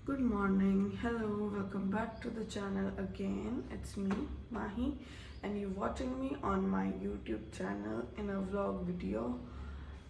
Good morning, hello, welcome back to the channel again. It's me, Mahi, and you're watching me on my YouTube channel in a vlog video.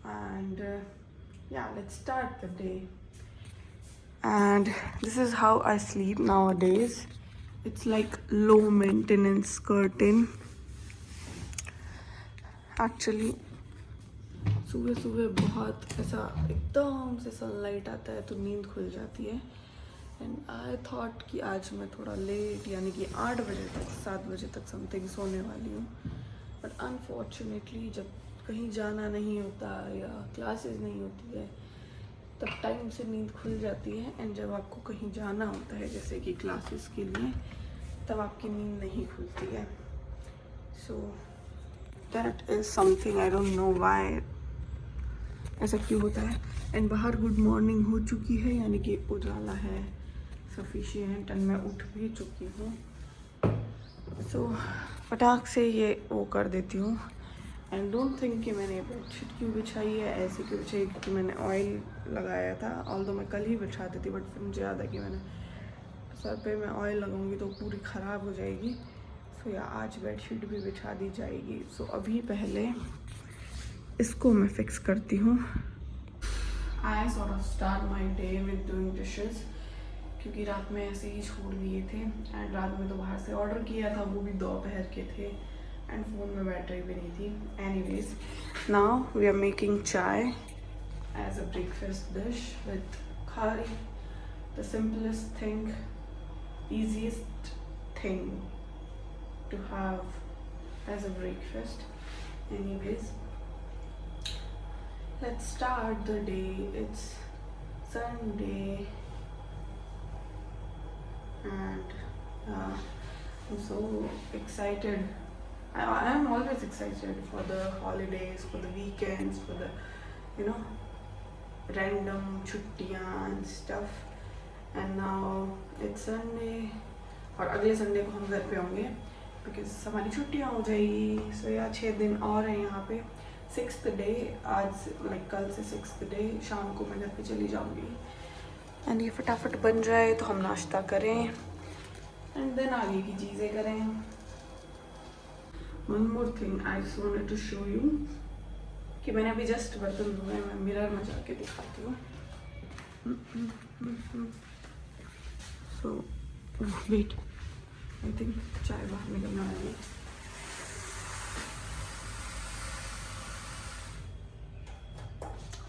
And yeah, let's start the day. And this is how I sleep nowadays. It's like low maintenance curtain. Actually, सुबह सुबह बहुत ऐसा एकदम से sunlight आता है तो नींद खुल जाती है. एंड आई थॉट कि आज मैं थोड़ा लेट यानी कि 8 बजे तक 7 बजे तक समथिंग सोने वाली हूँ. बट अनफॉर्चुनेटली जब कहीं जाना नहीं होता या क्लासेस नहीं होती है तब टाइम से नींद खुल जाती है. एंड जब आपको कहीं जाना होता है जैसे कि क्लासेस के लिए तब आपकी नींद नहीं खुलती है. So that is something I don't know why ऐसा क्यों होता है. एंड बाहर गुड मॉर्निंग हो चुकी है यानी कि उजाला है सफिशिएंट एंड मैं उठ भी चुकी हूँ. सो फटाक से ये वो कर देती हूँ. एंड डोंट थिंक कि मैंने बेडशीट क्यों बिछाई है, ऐसे क्यों बिछाई क्योंकि मैंने ऑयल लगाया था. ऑल्दो मैं कल ही बिछाती थी बट फिर मुझे याद है कि मैंने सर पे मैं ऑयल लगाऊंगी तो पूरी ख़राब हो जाएगी. सो या आज बेडशीट भी बिछा दी जाएगी. सो अभी पहले इसको मैं फिक्स करती हूँ. I sort of start my day with doing dishes क्योंकि रात में ऐसे ही छोड़ दिए थे. एंड रात में तो बाहर से ऑर्डर किया था, वो भी दोपहर के थे एंड फ़ोन में बैटरी भी नहीं थी. Anyways now we are making chai as a breakfast dish with khari. The simplest thing, easiest thing to have as a breakfast. Anyways, let's start the day. It's Sunday and I'm so excited. I am always excited for the holidays, for the weekends, for the you know random छुट्टियाँ and stuff. And now it's Sunday और अगले Sunday को हम घर पे होंगे because हमारी छुट्टियाँ हो जाएगी. सो या 6 दिन और हैं यहाँ पे. 6th डे आज लाइक कल से 6th डे शाम को मैं घर पे चली जाऊँगी. एंड ये फटाफट बन जाए तो हम नाश्ता करें एंड देन आगे की चीज़ें करें. One more thing I just wanted to show you कि मैंने अभी जस्ट बर्तन धोए. मैं मिरर में जाके दिखाती हूँ. So, wait, I think चाय बाहर निकलना है.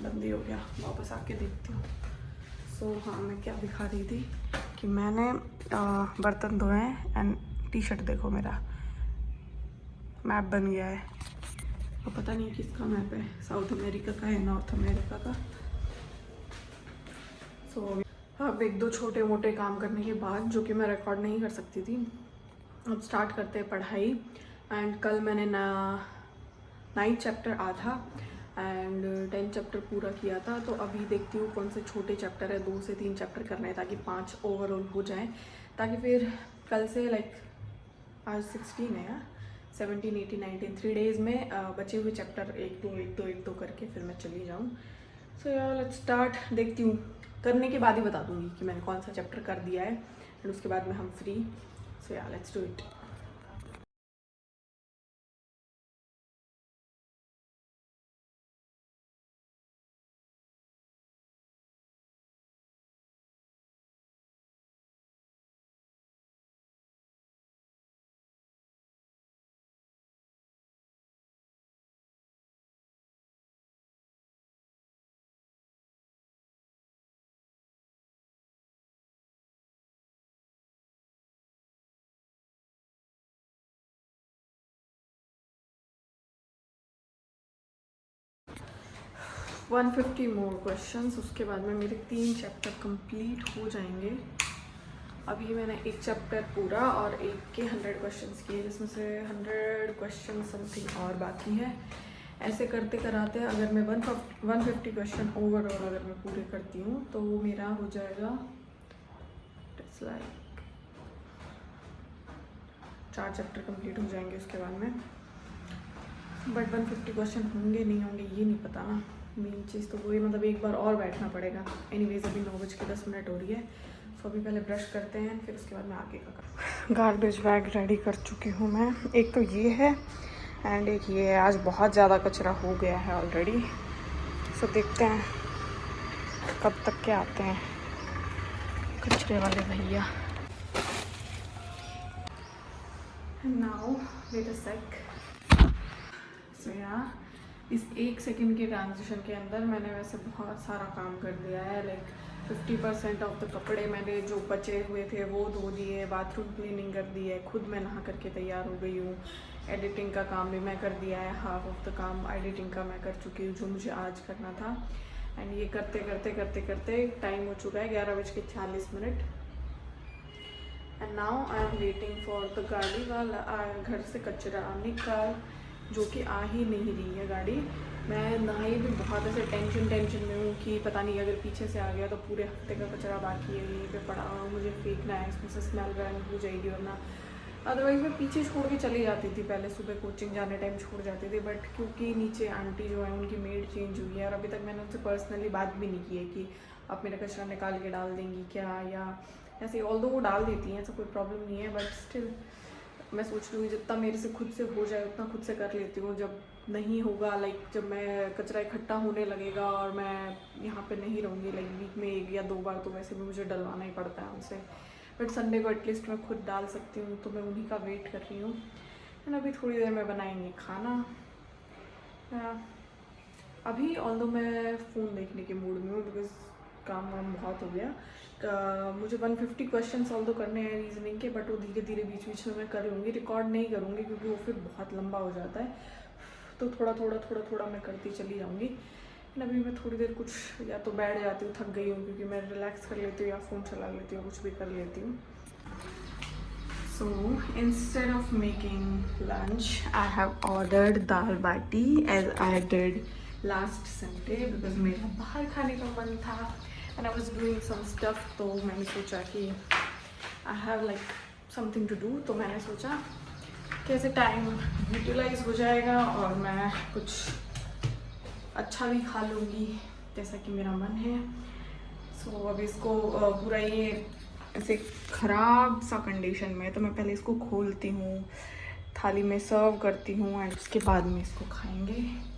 बंद ही हो गया, वापस आके देखती हूँ. सो हाँ, मैं क्या दिखा रही थी कि मैंने बर्तन धोए हैं एंड टी शर्ट देखो मेरा मैप बन गया है. और पता नहीं किसका मैप है, साउथ अमेरिका का है नॉर्थ अमेरिका का. सो अब 1-2 छोटे मोटे काम करने के बाद जो कि मैं रिकॉर्ड नहीं कर सकती थी, अब स्टार्ट करते हैं पढ़ाई. एंड कल मैंने 9th चैप्टर आधा एंड 10th चैप्टर पूरा किया था. तो अभी देखती हूँ कौन से छोटे चैप्टर है. 2 से 3 चैप्टर करने हैं ताकि 5 ओवरऑल हो जाए, ताकि फिर कल से लाइक आज 16 है 17, 18, 19 3 डेज़ में बचे हुए चैप्टर 1-2 करके फिर मैं चली जाऊँ. सो यार लेट्स स्टार्ट. देखती हूँ, करने के बाद ही बता दूँगी कि मैंने कौन सा चैप्टर कर दिया है एंड उसके बाद में हम फ्री. सो यार let's do it. One 150 more questions, उसके बाद में मेरे 3 चैप्टर कंप्लीट हो जाएंगे. अभी मैंने एक चैप्टर पूरा और एक के 100 क्वेश्चंस किए, जिसमें से 100 क्वेश्चन समथिंग और बाकी है. ऐसे करते कराते अगर मैं 150 क्वेश्चन ओवरऑल अगर मैं पूरे करती हूँ तो वो मेरा हो जाएगा इट्स लाइक 4 चैप्टर कंप्लीट हो जाएंगे उसके बाद में. बट 150 क्वेश्चन होंगे नहीं होंगे ये नहीं पता ना. मेन चीज़ तो वही, मतलब एक बार और बैठना पड़ेगा। एनीवेज अभी 9:10 हो रही है, तो अभी पहले ब्रश करते हैं, फिर उसके बाद मैं आगे का काम। गार्बेज बैग रेडी कर चुकी हूँ मैं। एक तो ये है एंड एक ये है। आज बहुत ज़्यादा कचरा हो गया है ऑलरेडी, सो देखते हैं कब तक के आते हैं कचरे वाले भैया। नाउ वेट अ सेक। सो यार इस 1 सेकंड के ट्रांजिशन के अंदर मैंने वैसे बहुत सारा काम कर दिया है। लाइक 50% ऑफ द कपड़े मैंने जो बचे हुए थे वो धो दिए, बाथरूम क्लीनिंग कर दी है, खुद मैं नहा करके तैयार हो गई हूँ। एडिटिंग का काम भी मैं कर दिया है, हाफ ऑफ द काम एडिटिंग का मैं कर चुकी हूँ जो मुझे आज करना था। एंड ये करते करते करते करते टाइम हो चुका है 11:40। And now I am waiting for the गाड़ी वाला घर से कचरा निकाल, जो कि आ ही नहीं रही है गाड़ी। मैं नहाई भी बहुत ऐसे टेंशन में हूँ कि पता नहीं अगर पीछे से आ गया तो पूरे हफ्ते का कचरा बाकी है यहीं पे पड़ा हुआ, मुझे फेंकना है, इसमें से स्मेल वैन हो जाएगी। वरना अदरवाइज़ मैं पीछे छोड़ के चली जाती थी, पहले सुबह कोचिंग जाने टाइम छोड़ जाती थी। बट क्योंकि नीचे आंटी जो है उनकी मेड चेंज हुई है और अभी तक मैंने उनसे पर्सनली बात भी नहीं की है कि आप मेरा कचरा निकाल के डाल देंगी क्या, या ऐसे। ऑल्दो वो डाल देती हैं, ऐसा कोई प्रॉब्लम नहीं है, बट स्टिल मैं सोच रही हूँ जितना मेरे से खुद से हो जाए उतना खुद से कर लेती हूँ। जब नहीं होगा, लाइक जब मैं कचरा इकट्ठा होने लगेगा और मैं यहाँ पे नहीं रहूँगी, लाइक वीक में 1 या 2 बार तो वैसे भी मुझे डलवाना ही पड़ता है उनसे, बट संडे को एटलीस्ट मैं खुद डाल सकती हूँ, तो मैं उन्हीं का वेट कर रही हूँ। एंड अभी थोड़ी देर में बनाएंगे खाना। अभी ऑल्दो मैं फ़ोन देखने के मूड में हूँ बिकॉज काम वाम बहुत हो गया। मुझे 150 क्वेश्चन ऑल्दो करने हैं रीजनिंग के, बट वो धीरे धीरे बीच बीच में मैं कर लूँगी, रिकॉर्ड नहीं करूँगी क्योंकि वो फिर बहुत लंबा हो जाता है। तो थोड़ा थोड़ा मैं करती चली जाऊँगी। अभी मैं थोड़ी देर कुछ या तो बैठ जाती हूँ, थक गई हूँ, क्योंकि मैं रिलैक्स कर लेती हूँ या फ़ोन चला लेती हूँ, कुछ भी कर लेती हूँ। So instead of making lunch, I have ordered dal bati as I did last Sunday because मेरा बाहर खाने का मन था and I was doing some stuff, तो मैंने सोचा कि I have like something to do, तो मैंने सोचा कैसे टाइम यूटिलाइज हो जाएगा और मैं कुछ अच्छा भी खा लूँगी जैसा कि मेरा मन है। सो अब इसको पूरा ये ऐसे ख़राब सा कंडीशन में है, तो मैं पहले इसको खोलती हूँ, थाली में सर्व करती हूँ एंड उसके बाद में इसको खाएंगे।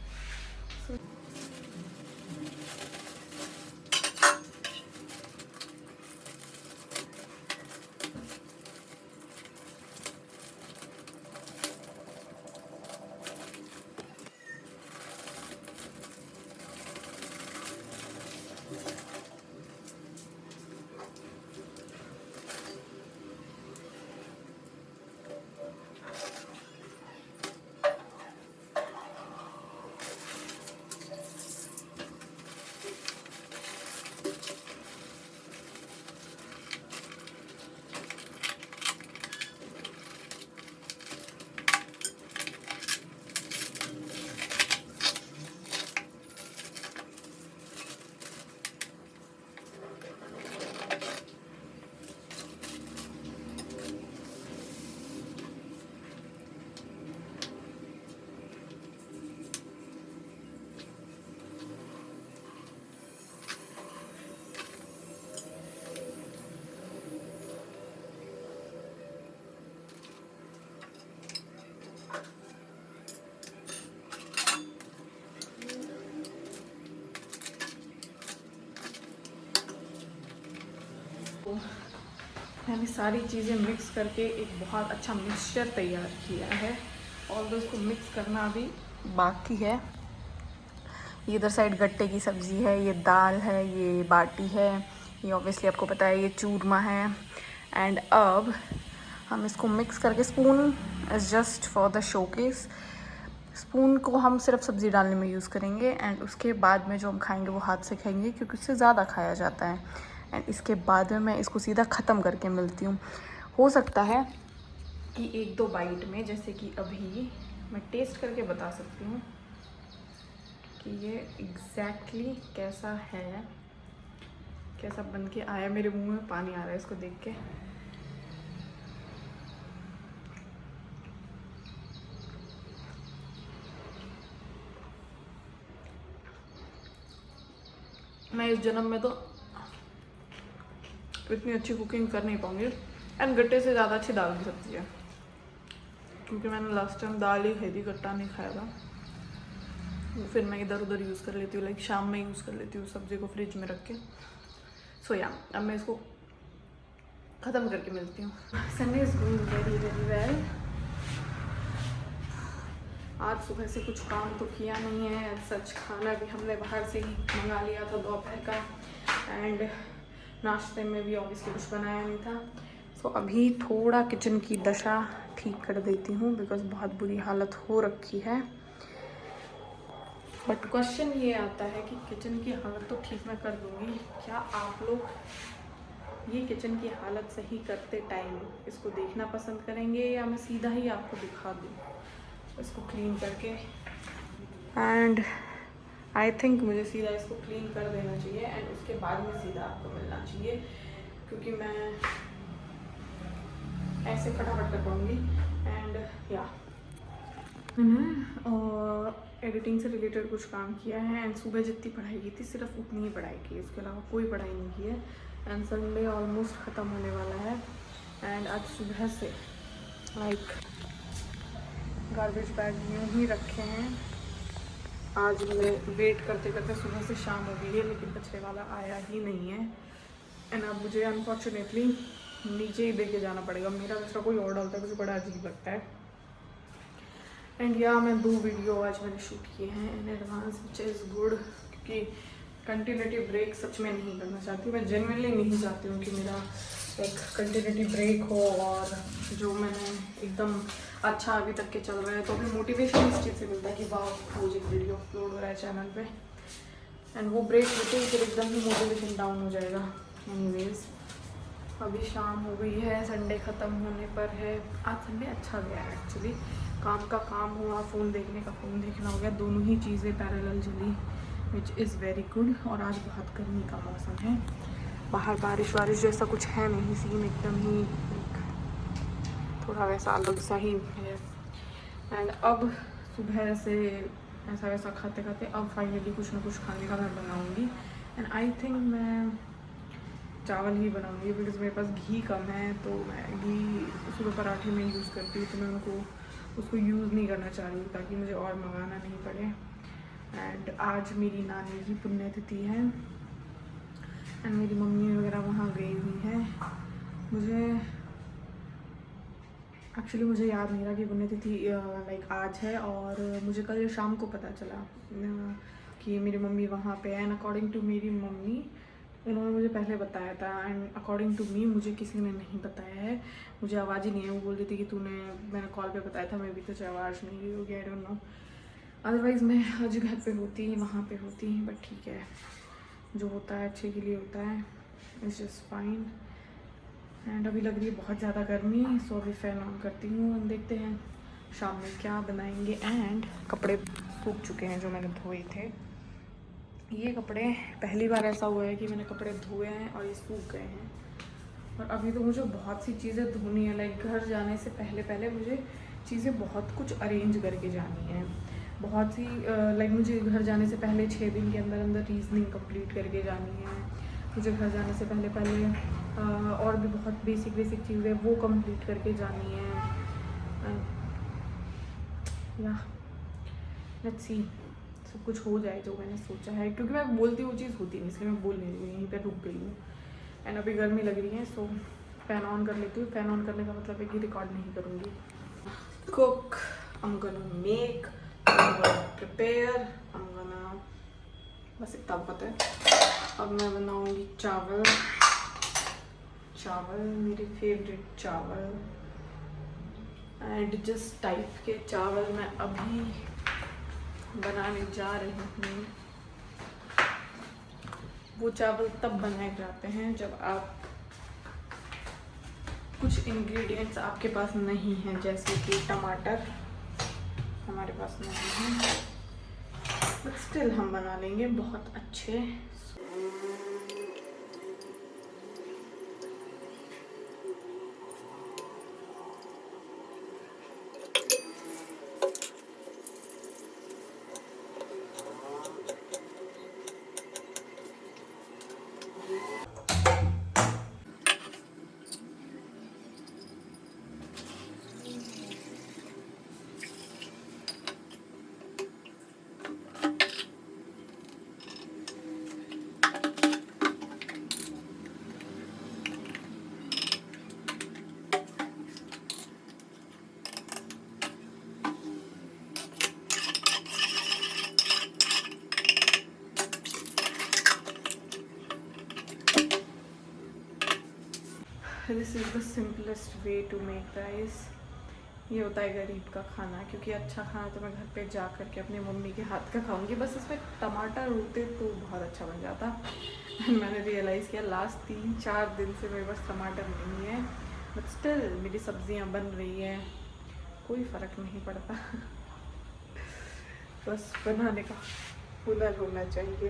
मैंने सारी चीज़ें मिक्स करके एक बहुत अच्छा मिक्सचर तैयार किया है, और इसको मिक्स करना अभी बाकी है। ये इधर साइड गट्टे की सब्ज़ी है, ये दाल है, ये बाटी है, ये ऑब्वियसली आपको पता है ये चूरमा है। एंड अब हम इसको मिक्स करके, spoon is just for the showcase, spoon को हम सिर्फ सब्ज़ी डालने में यूज़ करेंगे एंड उसके बाद में जो हम खाएंगे वो हाथ से खाएंगे क्योंकि उससे ज़्यादा खाया जाता है। एंड इसके बाद में मैं इसको सीधा ख़त्म करके मिलती हूँ। हो सकता है कि 1-2 बाइट में, जैसे कि अभी मैं टेस्ट करके बता सकती हूँ कि ये एग्जैक्टली कैसा है, कैसा बन के आया। मेरे मुंह में पानी आ रहा है इसको देख के। मैं इस जन्म में तो इतनी अच्छी कुकिंग कर नहीं पाऊँगी। एंड गट्टे से ज़्यादा अच्छी दाल की सब्ज़ी है, क्योंकि मैंने लास्ट टाइम दाल ही खाई थी, गट्टा नहीं खाया था। फिर मैं इधर उधर यूज़ कर लेती हूँ, लाइक शाम में यूज़ कर लेती हूँ सब्ज़ी को फ्रिज में रख के। सो या अब मैं इसको ख़त्म करके मिलती हूँ। Sunday is going very very well. आज सुबह से कुछ काम तो किया नहीं है, सच खाना भी हमने बाहर से ही मंगा लिया था दोपहर का, एंड नाश्ते में भी ऑब्वियसली कुछ बनाया नहीं था। सो अभी थोड़ा किचन की दशा ठीक कर देती हूँ, बिकॉज बहुत बुरी हालत हो रखी है। बट क्वेश्चन ये आता है कि किचन की हालत तो ठीक मैं कर दूँगी, क्या आप लोग ये किचन की हालत सही करते टाइम इसको देखना पसंद करेंगे, या मैं सीधा ही आपको दिखा दूँ इसको क्लीन करके? एंड आई थिंक मुझे सीधा इसको क्लीन कर देना चाहिए एंड उसके बाद में सीधा आपको मिलना चाहिए, क्योंकि मैं ऐसे फटाफट कर पाऊँगी। एंड या मैंने एडिटिंग से रिलेटेड कुछ काम किया है, एंड सुबह जितनी पढ़ाई की थी सिर्फ उतनी ही पढ़ाई की, इसके अलावा कोई पढ़ाई नहीं की है। एंड संडे ऑलमोस्ट ख़त्म होने वाला है, एंड आज सुबह से लाइक गार्बेज बैग यूँ ही रखे हैं। आज मैं वेट करते करते सुबह से शाम हो गई है, लेकिन कचरे वाला आया ही नहीं है। एंड अब मुझे अनफॉर्चुनेटली नीचे ही दे के जाना पड़ेगा। मेरा कचरा कोई और डालता है, मुझे बड़ा अजीब लगता है। एंड या मैं 2 वीडियो आज मैंने शूट किए हैं in advance, which is good, क्योंकि कंटिन्यूटी ब्रेक सच में नहीं करना चाहती। मैं जेन्युइनली नहीं चाहती हूँ कि मेरा एक कंटिन्यूटी ब्रेक हो, और जो मैंने एकदम अच्छा अभी तक के चल रहा है, तो अभी मोटिवेशन इस चीज़ से मिलता है कि वाह मुझे वीडियो अपलोड हो रहा है चैनल पे। एंड वो ब्रेक होते ही फिर एकदम ही मोटिवेशन डाउन हो जाएगा। एनीवेज अभी शाम हो गई है, संडे ख़त्म होने पर है। आज संडे अच्छा गया है एक्चुअली, काम का काम हुआ, फ़ोन देखने का फ़ोन देखना हो गया, दोनों ही चीज़ें पैरेलल चली, विच इज़ वेरी गुड। और आज बहुत गर्मी का मौसम है, बाहर बारिश वारिश जैसा कुछ है नहीं, सीन एकदम ही थोड़ा वैसा अलग सा ही है। एंड अब सुबह से ऐसा वैसा खाते खाते अब फाइनली कुछ ना कुछ खाने का मैं बनाऊँगी। एंड आई थिंक मैं चावल ही बनाऊँगी, बिकॉज़ मेरे पास घी कम है, तो मैं घी सुबह पराठे में यूज़ करती हूँ, तो मैं उसको यूज़ नहीं करना चाह रही हूँ, ताकि मुझे और मंगाना नहीं पड़े। एंड आज मेरी नानी की पुण्यतिथि है, एंड मेरी मम्मी वगैरह वहाँ गई हुई हैं। मुझे याद नहीं रहा कि पुण्यतिथि लाइक आज है, और मुझे कल शाम को पता चला कि मेरी मम्मी वहाँ पे है। एंड अकॉर्डिंग टू मेरी मम्मी, उन्होंने मुझे पहले बताया था, एंड अकॉर्डिंग टू मी मुझे किसी ने नहीं बताया है, मुझे आवाज़ ही नहीं है। वो बोल रही थी कि मैंने कॉल पे बताया था, मैं भी तुझे आवाज़ नहीं दी होगी, आई डोंट नो। अदरवाइज़ मैं आज घर पे होती, वहाँ पे होती, बट ठीक है, जो होता है अच्छे के लिए होता है, इट्स जस्ट फाइन। एंड अभी लग रही है बहुत ज़्यादा गर्मी, सो अभी फ़ैन ऑन करती हूँ, और देखते हैं शाम में क्या बनाएंगे। एंड कपड़े सूख चुके हैं जो मैंने धोए थे। ये कपड़े पहली बार ऐसा हुआ है कि मैंने कपड़े धोए हैं और ये सूख गए हैं। और अभी तो मुझे बहुत सी चीज़ें धोनी है, लाइक घर जाने से पहले मुझे चीज़ें बहुत कुछ अरेंज करके जानी है, बहुत सी लाइक मुझे घर जाने से पहले 6 दिन के अंदर अंदर रीजनिंग कंप्लीट करके जानी है। मुझे घर जाने से पहले और भी बहुत बेसिक चीज़ें वो कंप्लीट करके जानी है। या लेट्स सी सब कुछ हो जाए जो मैंने सोचा है, क्योंकि मैं बोलती वो चीज़ होती नहीं, इसलिए मैं बोल नहीं रही हूँ, यहीं पे रुक गई हूँ। एंड अभी गर्मी लग रही है, सो फ़ैन ऑन कर लेती हूँ। फ़ैन ऑन करने का मतलब है कि रिकॉर्ड नहीं करूँगी। Cook, I'm gonna make, I'm gonna prepare, I'm gonna, बस इतना पता है। अब मैं बनाऊँगी चावल, मेरे फेवरेट चावल, एंड जिस टाइप के चावल मैं अभी बनाने जा रही हूँ, वो चावल तब बनाए जाते हैं जब आप कुछ इंग्रेडिएंट्स आपके पास नहीं हैं, जैसे कि टमाटर हमारे पास नहीं है, बट स्टिल हम बना लेंगे बहुत अच्छे। This is the simplest way to make rice. ये होता है गरीब का खाना, क्योंकि अच्छा खाना तो मैं घर पे जा कर के अपनी मम्मी के हाथ का खाऊंगी। बस इसमें टमाटर होते तो बहुत अच्छा बन जाता। मैंने रियलाइज़ किया लास्ट 3-4 दिन से मेरे पास टमाटर नहीं है, बट स्टिल मेरी सब्जियां बन रही हैं, कोई फ़र्क नहीं पड़ता। बस बनाने का हुनर होना चाहिए।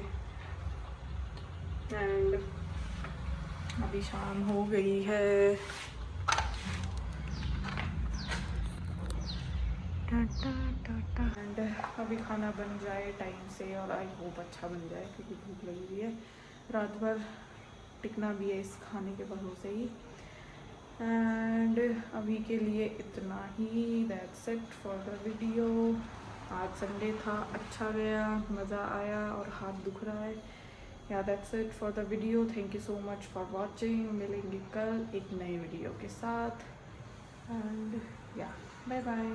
एंड अभी शाम हो गई है। एंड अभी खाना बन जाए टाइम से, और आई होप अच्छा बन जाए, क्योंकि भूख लगी हुई है। रात भर टिकना भी है इस खाने के भरोसे ही। एंड अभी के लिए इतना ही। That's it for the video. आज संडे था, अच्छा गया, मज़ा आया और हाथ दुख रहा है। या that's it for the video. Thank you so much for watching. मिलेंगे कल एक नए वीडियो के साथ। एंड या बाय बाय।